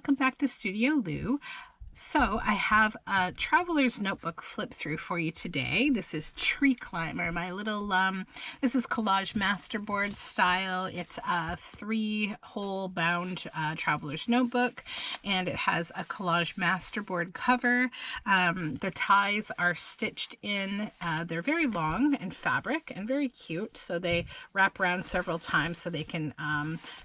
welcome back to Studioloo. So I have a traveler's notebook flip through for you today. This is Tree Climber, my little, this is collage masterboard style. It's a 3-hole bound traveler's notebook, and it has a collage masterboard cover. The ties are stitched in. They're very long and fabric and very cute, so they wrap around several times so they can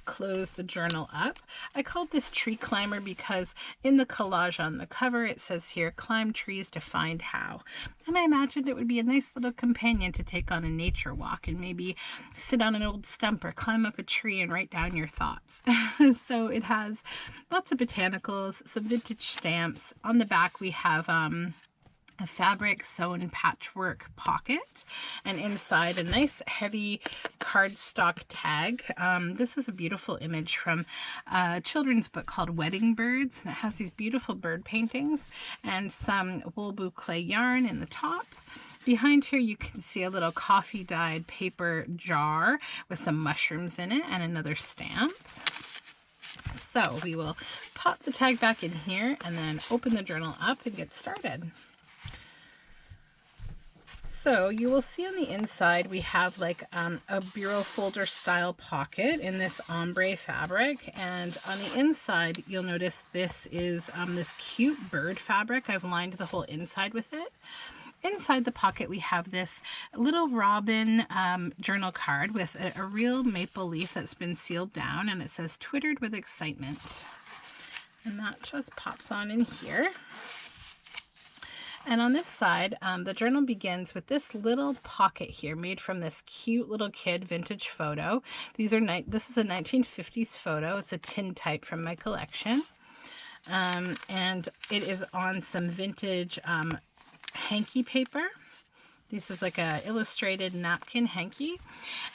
close the journal up. I called this Tree Climber because in the collage on the cover it says here, climb trees to find how, and I imagined it would be a nice little companion to take on a nature walk and maybe sit on an old stump or climb up a tree and write down your thoughts. So it has lots of botanicals, some vintage stamps. On the back we have a fabric sewn patchwork pocket, and inside a nice heavy cardstock tag. This is a beautiful image from a children's book called Wedding Birds, and it has these beautiful bird paintings and some wool boucle yarn in the top. Behind here you can see a little coffee dyed paper jar with some mushrooms in it and another stamp. So we will pop the tag back in here and then open the journal up and get started. So you will see on the inside we have like a bureau folder style pocket in this ombre fabric, and on the inside you'll notice this is this cute bird fabric. I've lined the whole inside with it. Inside the pocket we have this little robin journal card with a real maple leaf that's been sealed down, and it says "Twittered with excitement," and that just pops on in here. And on this side, the journal begins with this little pocket here made from this cute little kid vintage photo. This is a 1950s photo. It's a tintype from my collection. And it is on some vintage hanky paper. This is like a illustrated napkin hanky.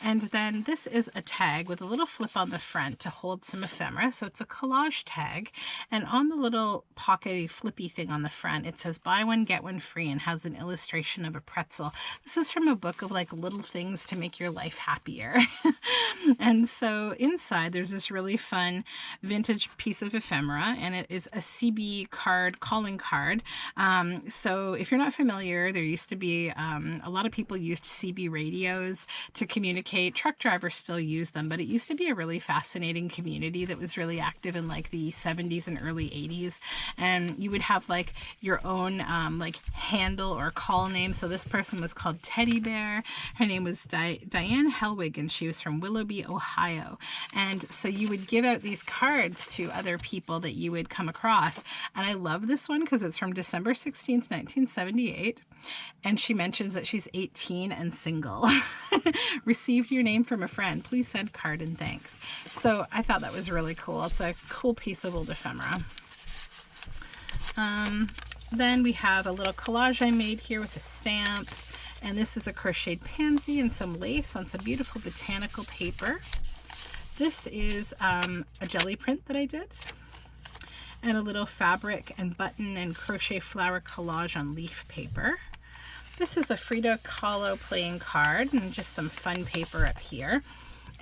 And then this is a tag with a little flip on the front to hold some ephemera. So it's a collage tag. And on the little pockety flippy thing on the front, it says buy one, get one free, and has an illustration of a pretzel. This is from a book of like little things to make your life happier. And so inside there's this really fun vintage piece of ephemera, and it is a CB card, calling card. So if you're not familiar, there used to be a lot of people used CB radios to communicate. Truck drivers still use them, but it used to be a really fascinating community that was really active in like the 70s and early 80s. And you would have like your own like handle or call name. So this person was called Teddy Bear. Her name was Diane Helwig, and she was from Willoughby, Ohio. And so you would give out these cards to other people that you would come across. And I love this one because it's from December 16th, 1978. And she mentions that she's 18 and single. Received your name from a friend. Please send card and thanks. So I thought that was really cool. It's a cool piece of old ephemera. Then we have a little collage I made here with a stamp. And this is a crocheted pansy and some lace on some beautiful botanical paper. This is a jelly print that I did. And a little fabric and button and crochet flower collage on leaf paper. This is a Frida Kahlo playing card and just some fun paper up here.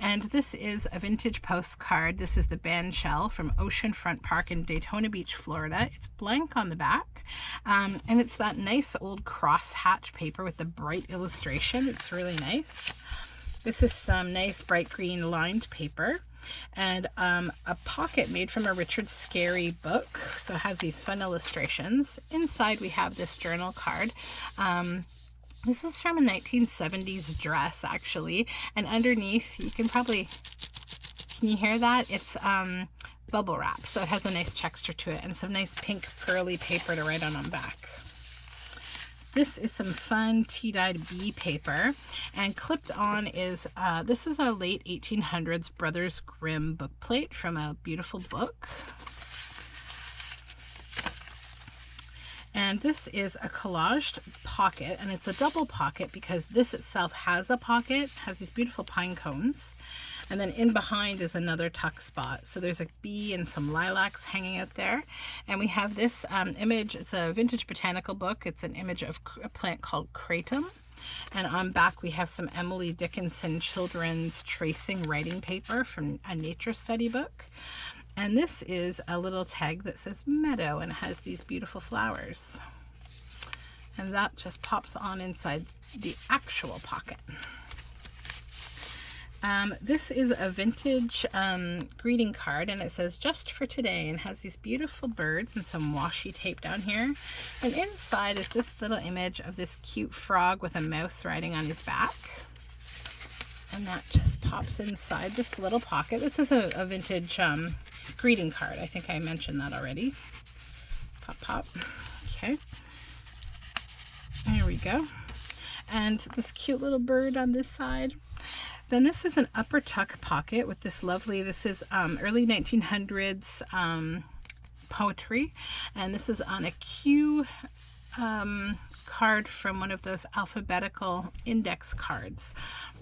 And this is a vintage postcard. This is the band shell from Oceanfront Park in Daytona Beach, Florida. It's blank on the back. And it's that nice old crosshatch paper with the bright illustration. It's really nice. This is some nice bright green lined paper, and a pocket made from a Richard Scarry book. So it has these fun illustrations. Inside we have this journal card. This is from a 1970s dress actually, and underneath you can you hear that? It's bubble wrap, so it has a nice texture to it and some nice pink pearly paper to write on back. This is some fun tea-dyed bee paper, and clipped on is, this is a late 1800s Brothers Grimm book plate from a beautiful book. And this is a collaged pocket, and it's a double pocket because this itself has a pocket, has these beautiful pine cones. And then in behind is another tuck spot. So there's a bee and some lilacs hanging out there. And we have this image. It's a vintage botanical book. It's an image of a plant called kratom. And on back we have some Emily Dickinson children's tracing writing paper from a nature study book. And this is a little tag that says meadow, and it has these beautiful flowers. And that just pops on inside the actual pocket. This is a vintage greeting card, and it says just for today, and has these beautiful birds and some washi tape down here. And inside is this little image of this cute frog with a mouse riding on his back. And that just pops inside this little pocket. This is a vintage greeting card. I think I mentioned that already. Pop, pop. Okay. There we go. And this cute little bird on this side. Then this is an upper tuck pocket with this lovely, this is early 1900s poetry. And this is on a Q card from one of those alphabetical index cards.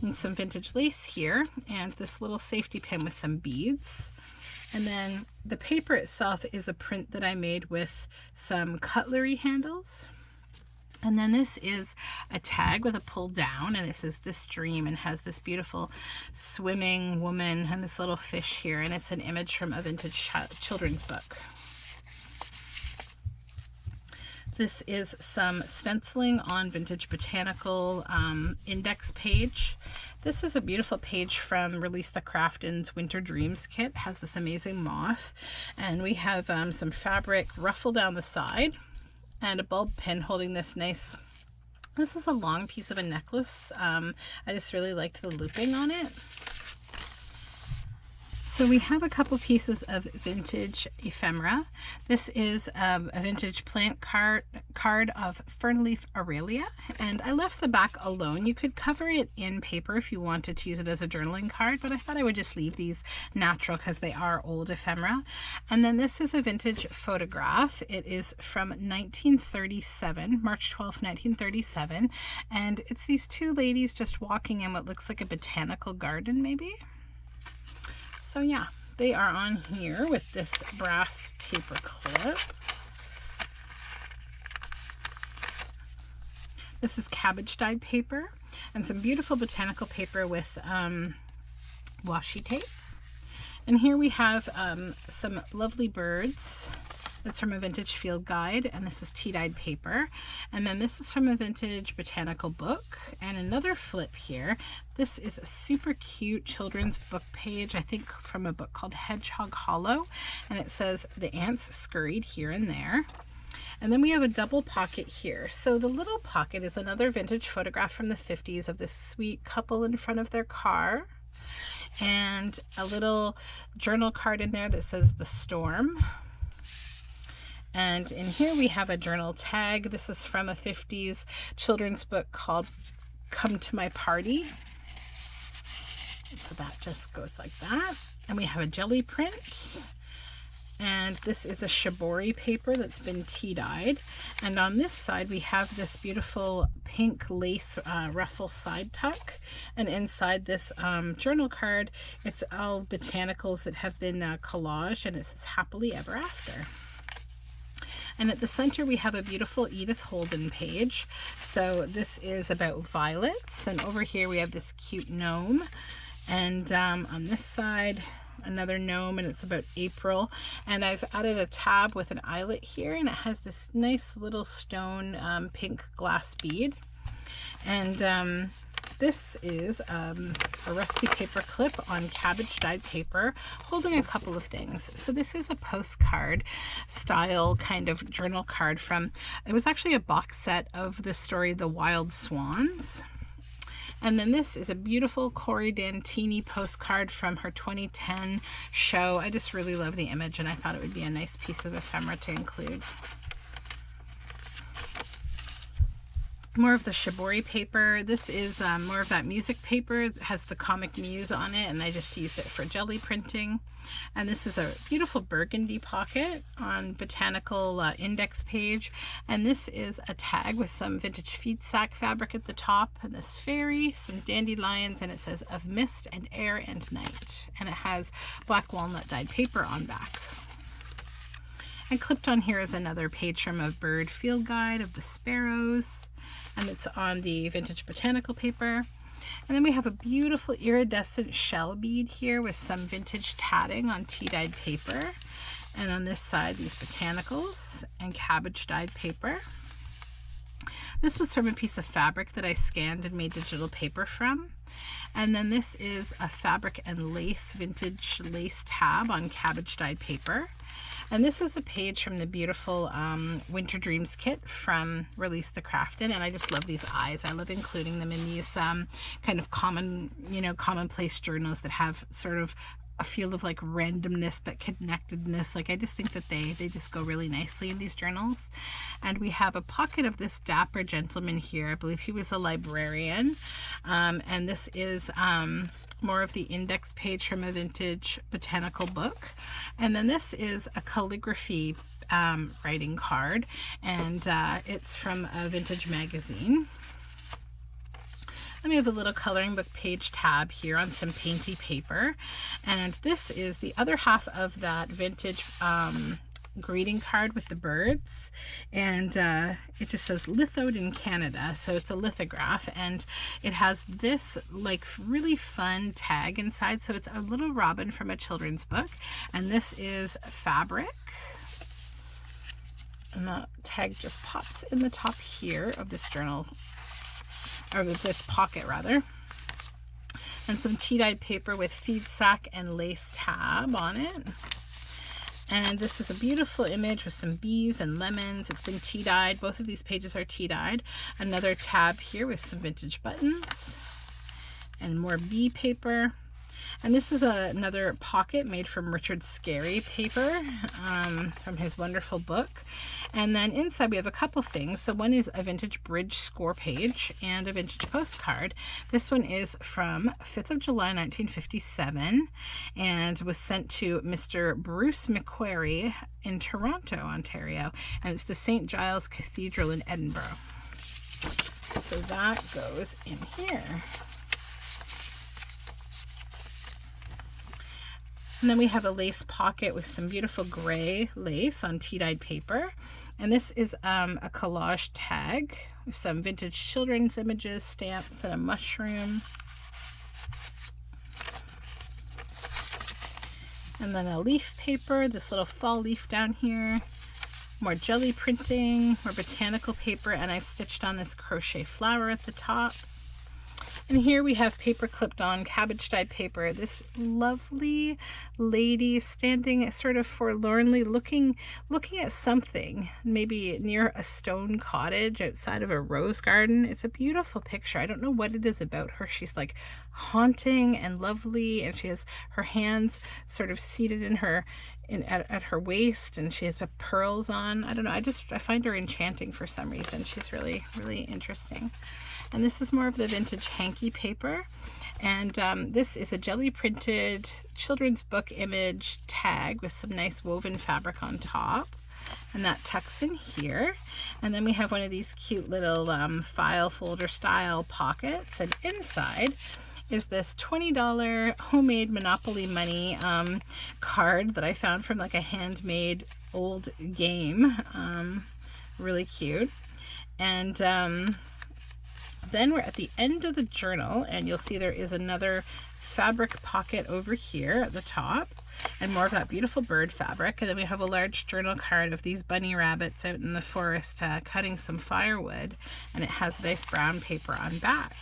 And some vintage lace here, and this little safety pin with some beads. And then the paper itself is a print that I made with some cutlery handles. And then this is a tag with a pull down, and it says this dream, and has this beautiful swimming woman and this little fish here, and it's an image from a vintage children's book. This is some stenciling on vintage botanical index page. This is a beautiful page from Release the Crafton's Winter Dreams kit. It has this amazing moth, and we have some fabric ruffle down the side, and a bulb pin holding this nice, this is a long piece of a necklace. I just really liked the looping on it. So we have a couple pieces of vintage ephemera. This is a vintage plant card of fernleaf aurelia, and I left the back alone. You could cover it in paper if you wanted to use it as a journaling card, but I thought I would just leave these natural because they are old ephemera. And then this is a vintage photograph. It is from 1937, March 12th, 1937, and it's these two ladies just walking in what looks like a botanical garden maybe. So yeah, they are on here with this brass paper clip. This is cabbage dyed paper and some beautiful botanical paper with washi tape. And here we have some lovely birds. It's from a vintage field guide, and this is tea-dyed paper. And then this is from a vintage botanical book, and another flip here. This is a super cute children's book page, I think from a book called Hedgehog Hollow, and it says the ants scurried here and there. And then we have a double pocket here. So the little pocket is another vintage photograph from the 50s of this sweet couple in front of their car, and a little journal card in there that says The Storm. And in here we have a journal tag. This is from a 50s children's book called Come to My Party. So that just goes like that. And we have a jelly print. And this is a shibori paper that's been tea-dyed. And on this side we have this beautiful pink lace ruffle side tuck. And inside this journal card, it's all botanicals that have been collaged, and it says Happily Ever After. And at the center we have a beautiful Edith Holden page. So this is about violets, and over here we have this cute gnome, and on this side another gnome, and it's about April. And I've added a tab with an eyelet here, and it has this nice little stone pink glass bead. And this is a rusty paper clip on cabbage dyed paper holding a couple of things. So this is a postcard style kind of journal card from, it was actually a box set of the story The Wild Swans. And then this is a beautiful Corey Dantini postcard from her 2010 show. I just really love the image, and I thought it would be a nice piece of ephemera to include. More of the shibori paper. This is more of that music paper. It has the Comic Muse on it, and I just used it for jelly printing. And this is a beautiful burgundy pocket on botanical index page. And this is a tag with some vintage feed sack fabric at the top, and this fairy, some dandelions, and it says Of Mist and Air and Night. And it has black walnut dyed paper on back. And clipped on here is another page from a bird field guide of the sparrows, and it's on the vintage botanical paper. And then we have a beautiful iridescent shell bead here with some vintage tatting on tea-dyed paper. And on this side, these botanicals and cabbage dyed paper. This was from a piece of fabric that I scanned and made digital paper from. And then this is a fabric and lace, vintage lace tab on cabbage dyed paper. And this is a page from the beautiful Winter Dreams kit from Release the Craftin', and I just love these eyes. I love including them in these kind of commonplace journals that have sort of a feel of like randomness but connectedness. Like I just think that they just go really nicely in these journals. And we have a pocket of this dapper gentleman here. I believe he was a librarian, and this is more of the index page from a vintage botanical book. And then this is a calligraphy writing card, and it's from a vintage magazine. Then we have a little coloring book page tab here on some painty paper, and this is the other half of that vintage greeting card with the birds, and it just says lithoed in Canada, so it's a lithograph, and it has this like really fun tag inside. So it's a little robin from a children's book, and this is fabric, and the tag just pops in the top here of this journal, or this pocket rather, and some tea-dyed paper with feed sack and lace tab on it. And this is a beautiful image with some bees and lemons. It's been tea-dyed. Both of these pages are tea-dyed. Another tab here with some vintage buttons and more bee paper. And this is another pocket made from Richard Scarry paper from his wonderful book. And then inside we have a couple things. So one is a vintage bridge score page and a vintage postcard. This one is from 5th of July 1957 and was sent to Mr. Bruce McQuarrie in Toronto, Ontario. And it's the St. Giles Cathedral in Edinburgh. So that goes in here. And then we have a lace pocket with some beautiful gray lace on tea-dyed paper. And this is a collage tag with some vintage children's images, stamps, and a mushroom. And then a leaf paper, this little fall leaf down here. More jelly printing, more botanical paper, and I've stitched on this crochet flower at the top. And here we have paper clipped on cabbage dyed paper. This lovely lady standing sort of forlornly looking at something, maybe near a stone cottage outside of a rose garden. It's a beautiful picture. I don't know what it is about her. She's like haunting and lovely, and she has her hands sort of seated in her at her waist, and she has pearls on. I don't know. I find her enchanting for some reason. She's really, really interesting. And this is more of the vintage hanky paper. And this is a jelly printed children's book image tag with some nice woven fabric on top. And that tucks in here. And then we have one of these cute little file folder style pockets. And inside is this $20 homemade Monopoly money card that I found from like a handmade old game. Really cute. And then we're at the end of the journal, and you'll see there is another fabric pocket over here at the top, and more of that beautiful bird fabric. And then we have a large journal card of these bunny rabbits out in the forest cutting some firewood, and it has nice brown paper on back.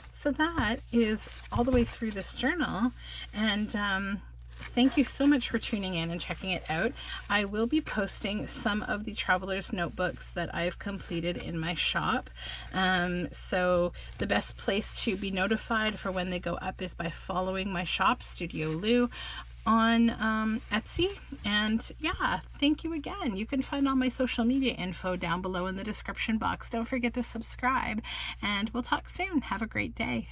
So that is all the way through this journal, and thank you so much for tuning in and checking it out. I will be posting some of the traveler's notebooks that I've completed in my shop. So the best place to be notified for when they go up is by following my shop, Studioloo, on Etsy. And yeah, thank you again. You can find all my social media info down below in the description box. Don't forget to subscribe, and we'll talk soon. Have a great day.